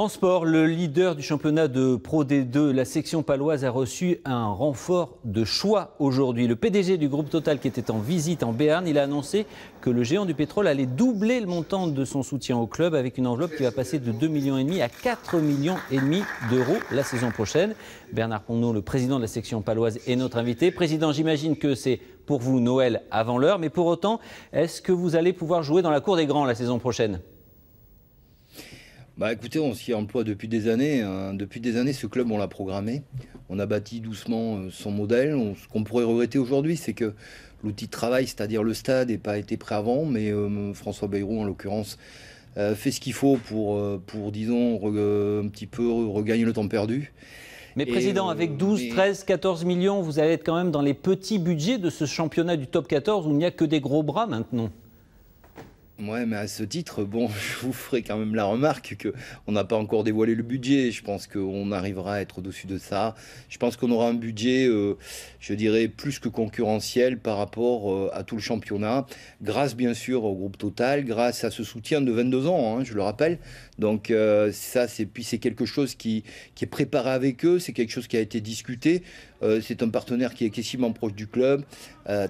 En sport, le leader du championnat de Pro D2, la section paloise, a reçu un renfort de choix aujourd'hui. Le PDG du groupe Total, qui était en visite en Béarn, il a annoncé que le géant du pétrole allait doubler le montant de son soutien au club avec une enveloppe qui va passer de 2,5 millions à 4,5 millions d'euros la saison prochaine. Bernard Ponneau, le président de la section paloise, est notre invité. Président, j'imagine que c'est pour vous Noël avant l'heure, mais pour autant, est-ce que vous allez pouvoir jouer dans la cour des grands la saison prochaine ? Écoutez, on s'y emploie depuis des années. Depuis des années, ce club, on l'a programmé. On a bâti doucement son modèle. Ce qu'on pourrait regretter aujourd'hui, c'est que l'outil de travail, c'est-à-dire le stade, n'a pas été prêt avant. Mais François Bayrou, en l'occurrence, fait ce qu'il faut pour disons, un petit peu regagner le temps perdu. Mais président, avec 12, 13, 14 millions, vous allez être quand même dans les petits budgets de ce championnat du top 14 où il n'y a que des gros bras maintenant. Ouais, mais à ce titre, je vous ferai quand même la remarque qu'on n'a pas encore dévoilé le budget. Je pense qu'on arrivera à être au-dessus de ça. Je pense qu'on aura un budget, je dirais, plus que concurrentiel par rapport à tout le championnat, grâce bien sûr au groupe Total, grâce à ce soutien de 22 ans, je le rappelle. Donc c'est quelque chose qui est préparé avec eux, c'est quelque chose qui a été discuté. C'est un partenaire qui est extrêmement proche du club,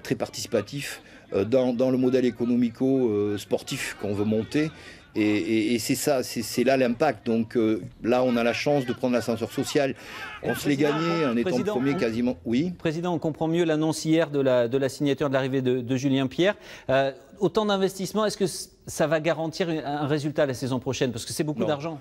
très participatif. Dans le modèle économico-sportif qu'on veut monter. Et c'est ça, c'est là l'impact. Donc là, on a la chance de prendre l'ascenseur social. On se l'est gagné en étant premier quasiment. Oui. Président, on comprend mieux l'annonce hier de la signature de l'arrivée de Julien Pierre. Autant d'investissement, est-ce que ça va garantir un résultat la saison prochaine? Parce que c'est beaucoup d'argent.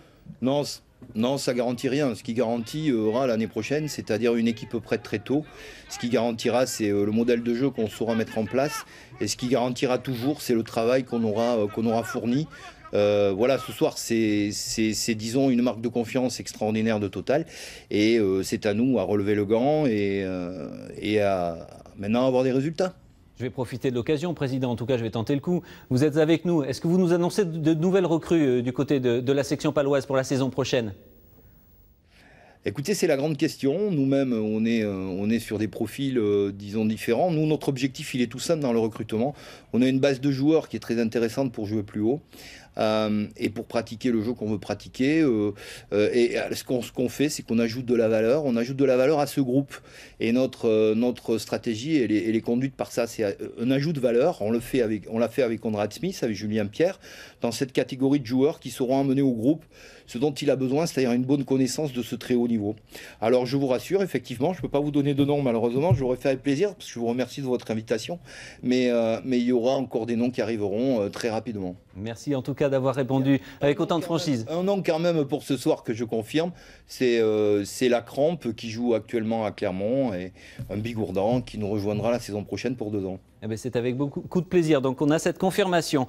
Non, ça garantit rien. Ce qui garantira l'année prochaine, c'est-à-dire une équipe prête très tôt. Ce qui garantira, c'est le modèle de jeu qu'on saura mettre en place. Et ce qui garantira toujours, c'est le travail qu'on aura fourni. Voilà, ce soir, c'est disons une marque de confiance extraordinaire de Total. Et c'est à nous à relever le gant et à maintenant avoir des résultats. Je vais profiter de l'occasion, Président. En tout cas, je vais tenter le coup. Vous êtes avec nous. Est-ce que vous nous annoncez de nouvelles recrues du côté de la section paloise pour la saison prochaine? Écoutez, c'est la grande question. Nous-mêmes, on est sur des profils, disons, différents. Nous, notre objectif, il est tout simple dans le recrutement. On a une base de joueurs qui est très intéressante pour jouer plus haut. Et pour pratiquer le jeu qu'on veut pratiquer. Ce qu'on fait, c'est qu'on ajoute de la valeur. On ajoute de la valeur à ce groupe. Et notre stratégie, elle est conduite par ça. C'est un ajout de valeur. On l'a fait avec Conrad Smith, avec Julien Pierre, dans cette catégorie de joueurs qui seront amenés au groupe ce dont il a besoin, c'est-à-dire une bonne connaissance de ce très haut niveau. Alors, je vous rassure, effectivement, je ne peux pas vous donner de nom, malheureusement. Je l'aurais fait avec plaisir, parce que je vous remercie de votre invitation. Mais il y aura encore des noms qui arriveront très rapidement. Merci en tout cas d'avoir répondu avec autant de franchise. Un nom quand même pour ce soir que je confirme, c'est la Crampe qui joue actuellement à Clermont et un Bigourdan qui nous rejoindra la saison prochaine pour 2 ans. C'est avec beaucoup de plaisir. Donc on a cette confirmation.